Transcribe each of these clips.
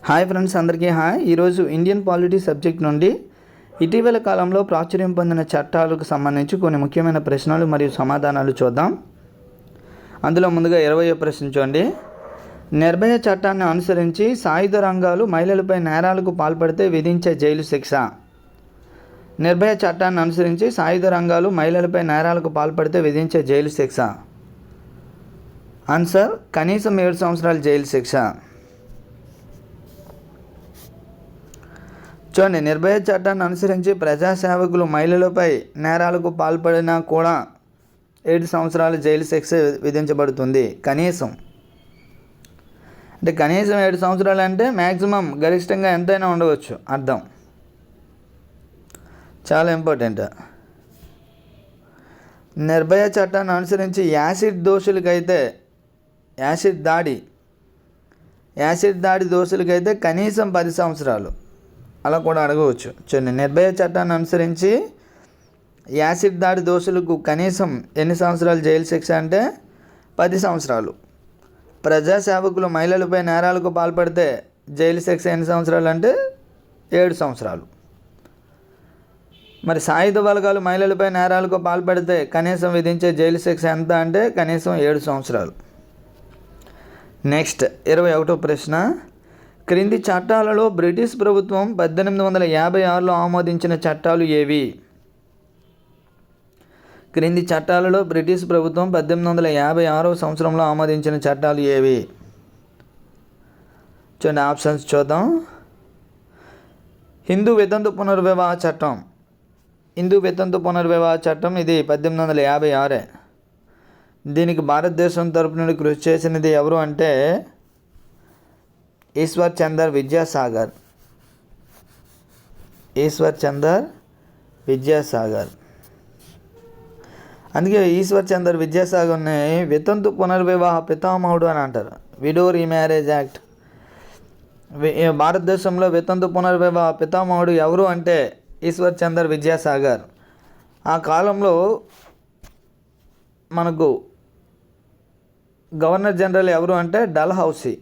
Hi friends, అందరికీ hi. ఈరోజు Indian polity subject నుండి ఇటీవల కాలంలో ప్రాచుర్యం పొందిన చట్టాలకు సంబంధించి కొన్ని ముఖ్యమైన ప్రశ్నలు మరియు సమాధానాలు చూద్దాం. అందులో ముందుగా 20వ ప్రశ్న చూడండి. నిర్భయ చట్టాన్ని అనుసరించి సాయుధ రంగాలు మహిళలపై నేరాలకు పాల్పడితే విధించే జైలు శిక్ష. నిర్భయ చట్టాన్ని అనుసరించి సాయుధ రంగాలు మహిళలపై నేరాలకు పాల్పడితే విధించే జైలు శిక్ష. ఆన్సర్ కనీసం 7 సంవత్సరాల జైలు శిక్ష. చూడండి, నిర్భయ చట్టాన్ని అనుసరించి ప్రజాసేవకులు మహిళలపై నేరాలకు పాల్పడినా కూడా 7 సంవత్సరాల జైలు శిక్ష విధించబడుతుంది. కనీసం అంటే కనీసం 7 సంవత్సరాలు అంటే మ్యాక్సిమం గరిష్టంగా ఎంతైనా ఉండవచ్చు అర్థం. చాలా ఇంపార్టెంట్. నిర్భయ చట్టాన్ని అనుసరించి యాసిడ్ దోషులకైతే యాసిడ్ దాడి దోషులకైతే కనీసం 10 సంవత్సరాలు అలా కూడా అడగవచ్చు. చూడండి, నిర్భయ చట్టాన్ని అనుసరించి యాసిడ్ దాడి దోషులకు కనీసం ఎన్ని సంవత్సరాలు జైలు శిక్ష అంటే 10 సంవత్సరాలు. ప్రజాసేవకులు మహిళలపై నేరాలకు పాల్పడితే జైలు శిక్ష ఎన్ని సంవత్సరాలు అంటే 7 సంవత్సరాలు. మరి సాయుధ బలగాలు మహిళలపై నేరాలకు పాల్పడితే కనీసం విధించే జైలు శిక్ష ఎంత అంటే కనీసం 7 సంవత్సరాలు. నెక్స్ట్ 21వ ప్రశ్న. క్రింది చట్టాలలో బ్రిటిష్ ప్రభుత్వం 1856లో ఆమోదించిన చట్టాలు ఏవి? క్రింది చట్టాలలో బ్రిటిష్ ప్రభుత్వం 1856వ సంవత్సరంలో ఆమోదించిన చట్టాలు ఏవి? చూడండి, ఆప్షన్స్ చూద్దాం. హిందూ వితంతు పునర్వివాహ చట్టం. హిందూ వితంతు పునర్వివాహ చట్టం ఇది 1856. దీనికి భారతదేశం తరపు నుండి కృషి చేసినది ఎవరు అంటే ఈశ్వర్ చందర్ విద్యాసాగర్. అందుకే ఈశ్వర్ చందర్ విద్యాసాగర్ని వితంతు పునర్వివాహ పితామహుడు అని అంటారు. Widow remarriage act. భారతదేశంలో వితంతు పునర్వివాహ పితామహుడు ఎవరు అంటే ఈశ్వర్ చందర్ విద్యాసాగర్. ఆ కాలంలో మనకు గవర్నర్ జనరల్ ఎవరు అంటే డల్హౌసీ.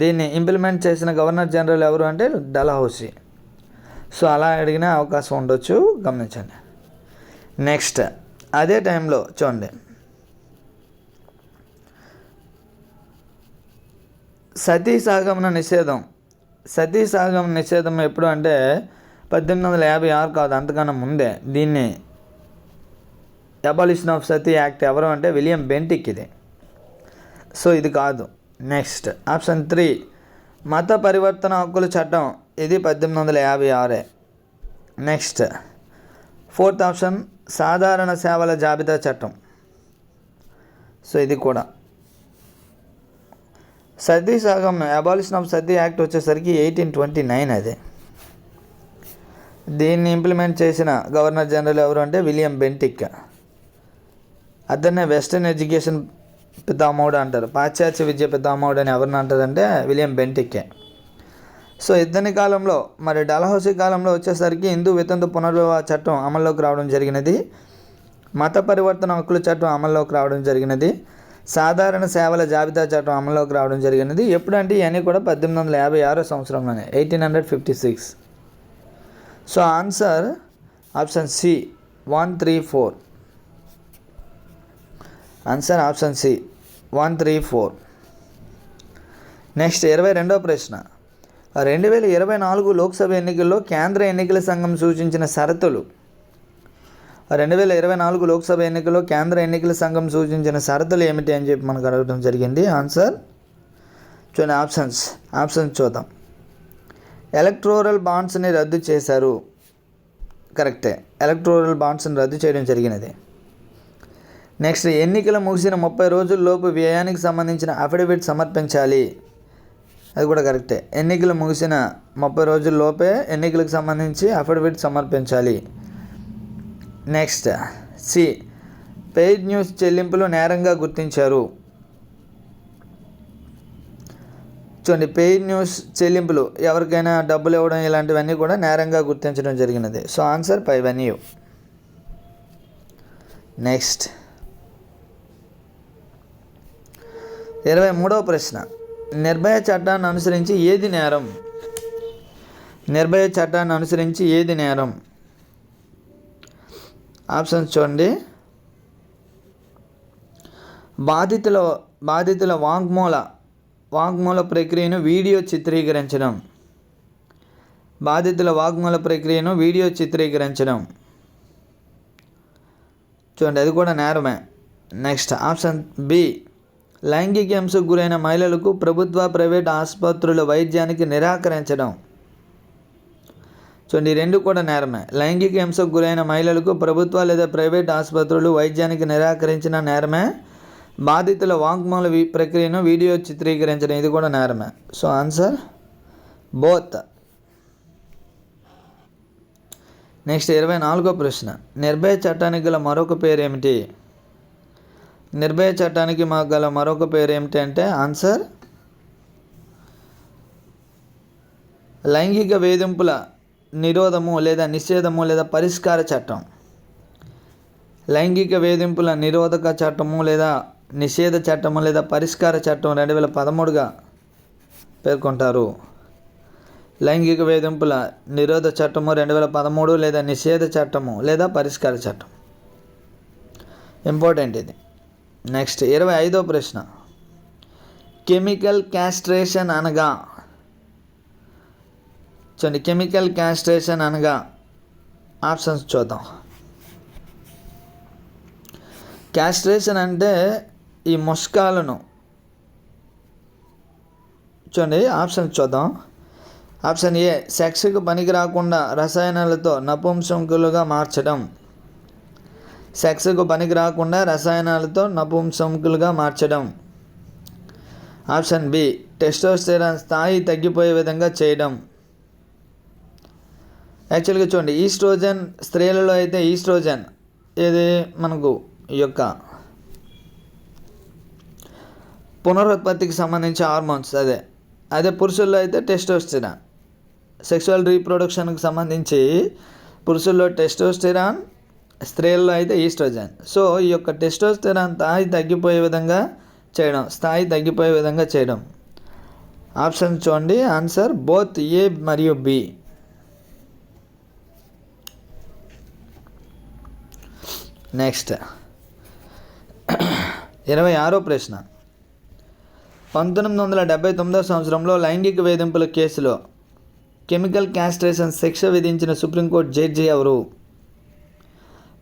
దీన్ని ఇంప్లిమెంట్ చేసిన గవర్నర్ జనరల్ ఎవరు అంటే డల్హౌసీ. సో అలా అడిగిన అవకాశం ఉండొచ్చు, గమనించండి. నెక్స్ట్ అదే టైంలో చూడండి, సతీ సహగమన నిషేధం ఎప్పుడు అంటే 1856 కాదు, అంతకన్నా ముందే. దీన్ని అబాలిషన్ ఆఫ్ సతీ యాక్ట్ ఎవరు అంటే విలియం బెంటిక్ ఇది. సో ఇది కాదు. నెక్స్ట్ ఆప్షన్ 3 మత పరివర్తన హక్కుల చట్టం. ఇది 1856. నెక్స్ట్ 4th ఆప్షన్ సాధారణ సేవల జాబితా చట్టం. సో ఇది కూడా. సతీ సహగమనం అబాలిషన్ ఆఫ్ సతీ యాక్ట్ వచ్చేసరికి 1829 అది. దీన్ని ఇంప్లిమెంట్ చేసిన గవర్నర్ జనరల్ ఎవరు అంటే విలియం బెంటిక్. అతన్నే వెస్టర్న్ ఎడ్యుకేషన్ పితామహుడు అంటారు. పాశ్చాత్య విద్య పితామహుడు అని ఎవరిని అంటారంటే విలియం బెంటిక్కే. సో ఇతని కాలంలో, మరి డల్హౌసీ కాలంలో వచ్చేసరికి హిందూ వితంతు పునర్వివాహ చట్టం అమల్లోకి రావడం జరిగినది. మత పరివర్తన హక్కుల చట్టం అమల్లోకి రావడం జరిగినది. సాధారణ సేవల జాబితా చట్టం అమల్లోకి రావడం జరిగినది. ఎప్పుడంటే ఇవన్నీ కూడా 1856 సంవత్సరంలోనే, 1856. So answer option C 134. Answer option C 134. Next 22వ ప్రశ్న. 2024 లోక్సభ ఎన్నికల్లో కేంద్ర ఎన్నికల సంఘం సూచించిన షరతులు. 2024 లోక్సభ ఎన్నికల్లో కేంద్ర ఎన్నికల సంఘం సూచించిన షరతులు ఏమిటి అని చెప్పి మనకు అడగడం జరిగింది. ఆన్సర్ చూడండి, ఆప్షన్స్ చూద్దాం. ఎలక్టోరల్ బాండ్స్ని రద్దు చేశారు. కరెక్టే, ఎలక్టోరల్ బాండ్స్ని రద్దు చేయడం జరిగినది. నెక్స్ట్ ఎన్నికలు ముగిసిన 30 రోజుల్లోపు వ్యయానికి సంబంధించిన అఫిడవిట్ సమర్పించాలి. అది కూడా కరెక్టే. ఎన్నికలు ముగిసిన 30 రోజుల్లోపే ఎన్నికలకు సంబంధించి అఫిడవిట్ సమర్పించాలి. నెక్స్ట్ సి పెయిడ్ న్యూస్ చెల్లింపులు నేరంగా గుర్తించారు. చూడండి, పెయిడ్ న్యూస్ చెల్లింపులు ఎవరికైనా డబ్బులు ఇవ్వడం ఇలాంటివన్నీ కూడా నేరంగా గుర్తించడం జరిగినది. సో ఆన్సర్ పైవన్నీ. నెక్స్ట్ 23వ ప్రశ్న. నిర్భయ చట్టాన్ని అనుసరించి ఏది నేరం? నిర్భయ చట్టాన్ని అనుసరించి ఏది నేరం? ఆప్షన్స్ చూడండి. బాధితుల వాంగ్మూల ప్రక్రియను వీడియో చిత్రీకరించడం. బాధితుల వాంగ్మూల ప్రక్రియను వీడియో చిత్రీకరించడం చూడండి, అది కూడా నేరమే. నెక్స్ట్ ఆప్షన్ బి, లైంగిక హింసకు గురైన మహిళలకు ప్రభుత్వ ప్రైవేట్ ఆసుపత్రుల వైద్యానికి నిరాకరించడం. చూడండి, ఈ రెండు కూడా నేరమే. లైంగిక హింసకు గురైన మహిళలకు ప్రభుత్వ లేదా ప్రైవేట్ ఆసుపత్రులు వైద్యానికి నిరాకరించిన నేరమే. బాధితుల వాంగ్మూల ప్రక్రియను వీడియో చిత్రీకరించడం, ఇది కూడా నేరమే. So answer both. నెక్స్ట్ 24వ ప్రశ్న, నిర్భయ చట్టానికి గల మరొక పేరు ఏమిటి? నిర్భయ చట్టానికి గల మరొక పేరు ఏమిటి అంటే ఆన్సర్ లైంగిక వేధింపుల నిరోధము లేదా నిషేధము లేదా పరిష్కార చట్టం. లైంగిక వేధింపుల నిరోధక చట్టము లేదా నిషేధ చట్టము లేదా పరిష్కార చట్టం 2013గా పేర్కొంటారు. లైంగిక వేధింపుల నిరోధ చట్టము 2013 లేదా నిషేధ చట్టము లేదా పరిష్కార చట్టం. ఇంపార్టెంట్ ఇది. నెక్స్ట్ 25వ ప్రశ్న, కెమికల్ క్యాస్ట్రేషన్ అనగా? చూడండి, కెమికల్ క్యాస్ట్రేషన్ అనగా ఆప్షన్స్ చూద్దాం. క్యాస్ట్రేషన్ అంటే ఈ ముష్కాలను చూడండి, ఆప్షన్స్ చూద్దాం. ఆప్షన్ ఏ, సెక్స్కు పనికి రాకుండా రసాయనాలతో నపుంసకులుగా మార్చడం. సెక్స్కు పనికి రాకుండా రసాయనాలతో నపుంసకులుగా మార్చడం. ఆప్షన్ బి, టెస్టోస్టెరాన్ స్థాయి తగ్గిపోయే విధంగా చేయడం. యాక్చువల్గా చూడండి, ఈస్ట్రోజన్ స్త్రీలలో అయితే ఈస్ట్రోజన్ ఇది మనకు ఈ యొక్క పునరుత్పత్తికి సంబంధించి హార్మోన్స్, అదే పురుషుల్లో అయితే టెస్టోస్టెరాన్. సెక్షువల్ రీప్రొడక్షన్కి సంబంధించి పురుషుల్లో టెస్టోస్టెరాన్, స్త్రీల్లో అయితే ఈస్ట్రోజన్. సో ఈ యొక్క టెస్టోస్టెరాన్ స్థాయి తగ్గిపోయే విధంగా చేయడం. ఆప్షన్ చూడండి, ఆన్సర్ బోత్ ఏ మరియు బి. నెక్స్ట్ 26వ ప్రశ్న, 1979వ సంవత్సరంలో లైంగిక వేధింపుల కేసులో కెమికల్ క్యాస్ట్రేషన్ శిక్ష విధించిన సుప్రీంకోర్టు జడ్జి ఎవరు?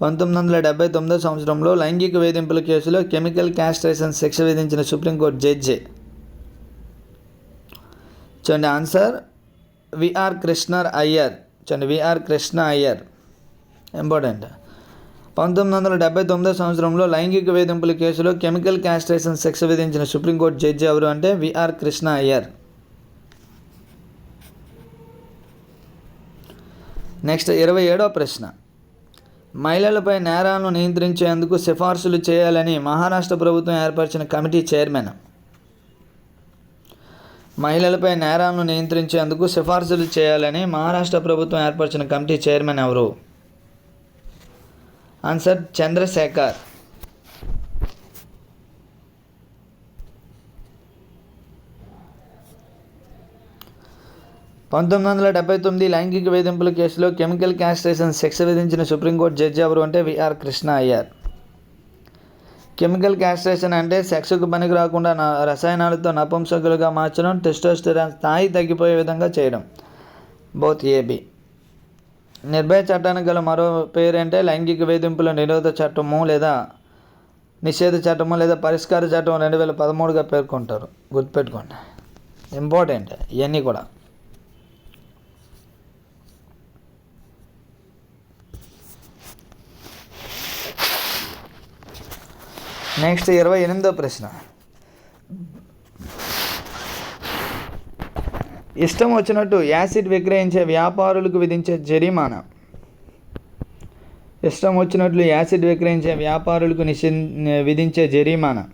1979వ సంవత్సరంలో లైంగిక వేధింపుల కేసులో కెమికల్ క్యాస్ట్రేషన్ శిక్ష విధించిన సుప్రీంకోర్టు జడ్జి చూడండి, ఆన్సర్ విఆర్ కృష్ణ అయ్యర్. చూడండి, విఆర్ కృష్ణ అయ్యర్. ఇంపార్టెంట్. 1979వ సంవత్సరంలో లైంగిక వేధింపుల కేసులో కెమికల్ క్యాస్ట్రేషన్ శిక్ష విధించిన సుప్రీంకోర్టు జడ్జి ఎవరు అంటే విఆర్ కృష్ణ అయ్యర్. నెక్స్ట్ 27వ ప్రశ్న, మహిళలపై నేరాలను నియంత్రించేందుకు సిఫార్సులు చేయాలని మహారాష్ట్ర ప్రభుత్వం ఏర్పరిచిన కమిటీ చైర్మన్. మహిళలపై నేరాలను నియంత్రించేందుకు సిఫార్సులు చేయాలని మహారాష్ట్ర ప్రభుత్వం ఏర్పరిచిన కమిటీ చైర్మన్ ఎవరు? ఆన్సర్ చంద్రశేఖర్. (1979) లైంగిక వేధింపుల కేసులో కెమికల్ క్యాస్ట్రేషన్ శిక్ష విధించిన సుప్రీంకోర్టు జడ్జి ఎవరు అంటే V R Krishna Iyer. Chemical castration అంటే సెక్స్కు పనికి రాకుండా రసాయనాలతో నపుంసకులుగా మార్చడం, టెస్టోస్టెరాన్ స్థాయి తగ్గిపోయే విధంగా చేయడం. Both AB. నిర్భయ చట్టానికి గల మరో పేరేంటే లైంగిక వేధింపుల నిరోధ చట్టము లేదా నిషేధ చట్టము లేదా పరిష్కార చట్టం 2013గా పేర్కొంటారు. గుర్తుపెట్టుకోండి, ఇంపార్టెంట్ ఇవన్నీ కూడా. నెక్స్ట్ 28వ ప్రశ్న, ఇష్టం వచ్చినట్టు యాసిడ్ విక్రయించే వ్యాపారులకు విధించే జరిమానా. ఇష్టం వచ్చినట్లు యాసిడ్ విక్రయించే వ్యాపారులకు విధించే జరిమానా.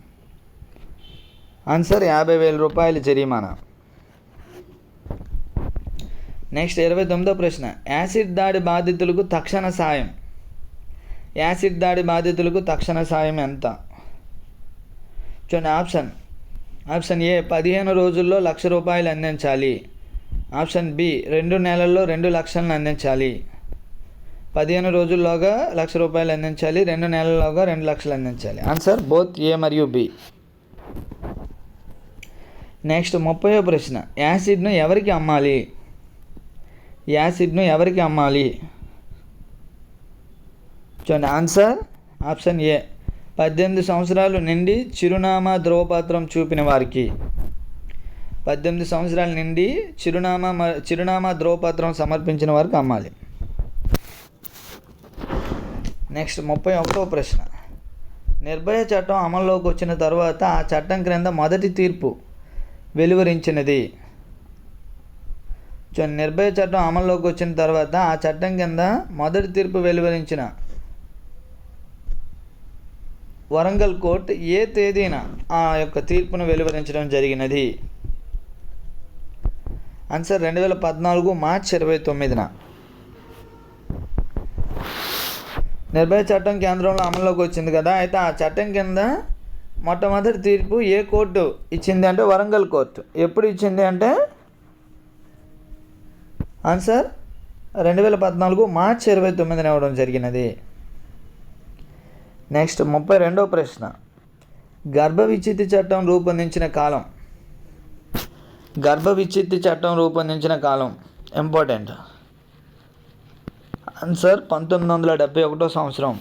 ఆన్సర్ 50,000 రూపాయల జరిమానా. నెక్స్ట్ 29వ ప్రశ్న, యాసిడ్ దాడి బాధితులకు తక్షణ సాయం. యాసిడ్ దాడి బాధితులకు తక్షణ సాయం ఎంత? చూడండి, ఆప్షన్ ఏ 15 రోజుల్లో ₹1,00,000 అందించాలి. ఆప్షన్ బి 2 నెలల్లో 2 లక్షలను అందించాలి. 15 రోజుల్లోగా ₹1,00,000 అందించాలి, 2 నెలల్లోగా 2 లక్షలు అందించాలి. ఆన్సర్ బోత్ ఏ మరియు బి. నెక్స్ట్ 30వ ప్రశ్న, యాసిడ్ను ఎవరికి అమ్మాలి? యాసిడ్ను ఎవరికి అమ్మాలి? చూడండి ఆన్సర్ ఆప్షన్ ఏ 18 సంవత్సరాలు నిండి చిరునామా ధ్రువపత్రం చూపిన వారికి. 18 సంవత్సరాల నిండి చిరునామా ధ్రువపత్రం సమర్పించిన వారికి అమ్మాలి. నెక్స్ట్ 31వ ప్రశ్న, నిర్భయ చట్టం అమల్లోకి వచ్చిన తర్వాత ఆ చట్టం క్రింద మొదటి తీర్పు వెలువరించినది. నిర్భయ చట్టం అమల్లోకి వచ్చిన తర్వాత ఆ చట్టం కింద మొదటి తీర్పు వెలువరించిన వరంగల్ కోర్టు ఏ తేదీన ఆ యొక్క తీర్పును వెలువరించడం జరిగినది? ఆన్సర్ 2014 మార్చి 29న. నిర్భయ చట్టం కేంద్రంలో అమల్లోకి వచ్చింది కదా, అయితే ఆ చట్టం కింద మొట్టమొదటి తీర్పు ఏ కోర్టు ఇచ్చింది అంటే వరంగల్ కోర్టు. ఎప్పుడు ఇచ్చింది అంటే ఆన్సర్ 2014 మార్చి 29న ఇవ్వడం జరిగినది. నెక్స్ట్ 32వ ప్రశ్న, గర్భ విచ్ఛిత్తి చట్టం రూపొందించిన కాలం. గర్భ విచ్ఛిత్తి చట్టం రూపొందించిన కాలం ఇంపార్టెంట్. ఆన్సర్ 1971 సంవత్సరం.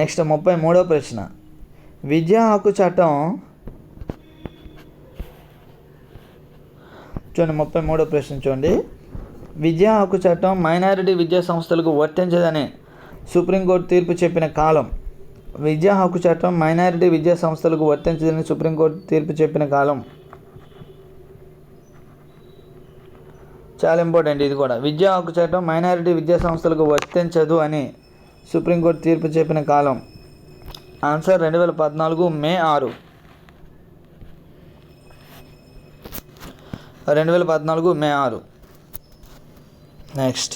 నెక్స్ట్ 33వ ప్రశ్న, విద్యా హక్కు చట్టం. చూడండి 33వ ప్రశ్న చూడండి, విద్యా హక్కు చట్టం మైనారిటీ విద్యా సంస్థలకు వర్తించదని సుప్రీంకోర్టు తీర్పు చెప్పిన కాలం. విద్యా హక్కు చట్టం మైనారిటీ విద్యా సంస్థలకు వర్తించదని సుప్రీంకోర్టు తీర్పు చెప్పిన కాలం. చాలా ఇంపార్టెంట్ ఇది కూడా. విద్యా హక్కు చట్టం మైనారిటీ విద్యా సంస్థలకు వర్తించదు అని సుప్రీంకోర్టు తీర్పు చెప్పిన కాలం. ఆన్సర్ 2014 మే 6. 2014 మే 6. నెక్స్ట్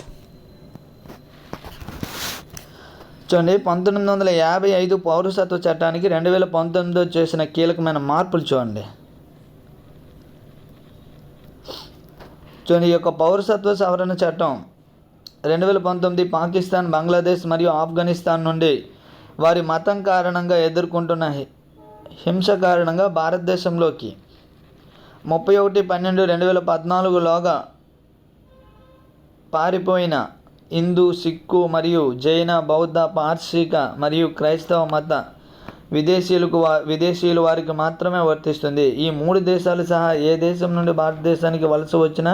చూడండి 1955 పౌరసత్వ చట్టానికి 2019 చేసిన కీలకమైన మార్పులు చూడండి. ఈ యొక్క పౌరసత్వ సవరణ చట్టం 2019 పాకిస్తాన్, బంగ్లాదేశ్ మరియు ఆఫ్ఘనిస్తాన్ నుండి వారి మతం కారణంగా ఎదుర్కొంటున్న హింస కారణంగా భారతదేశంలోకి 31/12/2014లోగా పారిపోయిన హిందూ, సిక్కు మరియు జైన, బౌద్ధ, పార్సీక మరియు క్రైస్తవ మత విదేశీయులు వారికి మాత్రమే వర్తిస్తుంది. ఈ 3 దేశాలు సహా ఏ దేశం నుండి భారతదేశానికి వలస వచ్చిన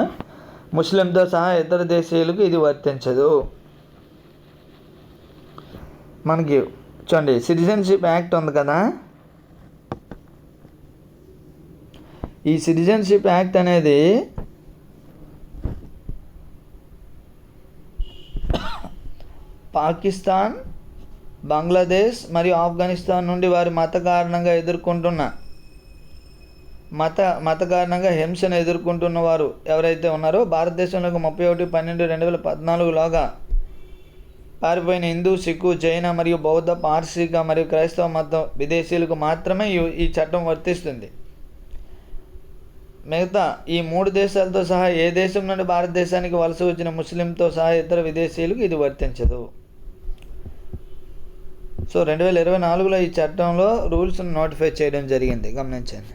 ముస్లింతో సహా ఇతర దేశీయులకు ఇది వర్తించదు. మనకి చూడండి సిటిజన్షిప్ యాక్ట్ ఉంది కదా, ఈ సిటిజన్షిప్ యాక్ట్ అనేది పాకిస్తాన్, బంగ్లాదేశ్ మరియు ఆఫ్ఘనిస్తాన్ నుండి వారి మత కారణంగా హింసను ఎదుర్కొంటున్న వారు ఎవరైతే ఉన్నారో భారతదేశంలోకి 31/12/2014లోగా పారిపోయిన హిందూ, సిక్కు, జైన మరియు బౌద్ధ, పార్సీక మరియు క్రైస్తవ మతం విదేశీయులకు మాత్రమే ఈ చట్టం వర్తిస్తుంది. మిగతా ఈ 3 దేశాలతో సహా ఏ దేశం నుండి భారతదేశానికి వలస వచ్చిన ముస్లింతో సహా ఇతర విదేశీయులకు ఇది వర్తించదు. సో 2024లో ఈ చట్టంలో రూల్స్ను నోటిఫై చేయడం జరిగింది, గమనించండి.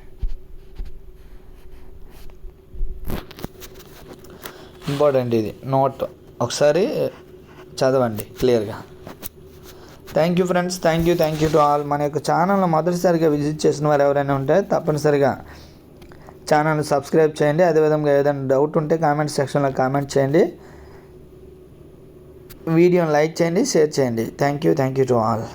ఇంపార్టెంట్ ఇది నోట్, ఒకసారి చదవండి క్లియర్గా. Thank you friends, thank you to all. మన యొక్క ఛానల్ను మొదటిసారిగా విజిట్ చేసిన వారు ఎవరైనా ఉంటే తప్పనిసరిగా ఛానల్ని సబ్స్క్రైబ్ చేయండి. అదేవిధంగా ఏదైనా డౌట్ ఉంటే కామెంట్ సెక్షన్లో కామెంట్ చేయండి, వీడియోని లైక్ చేయండి, షేర్ చేయండి. Thank you to all.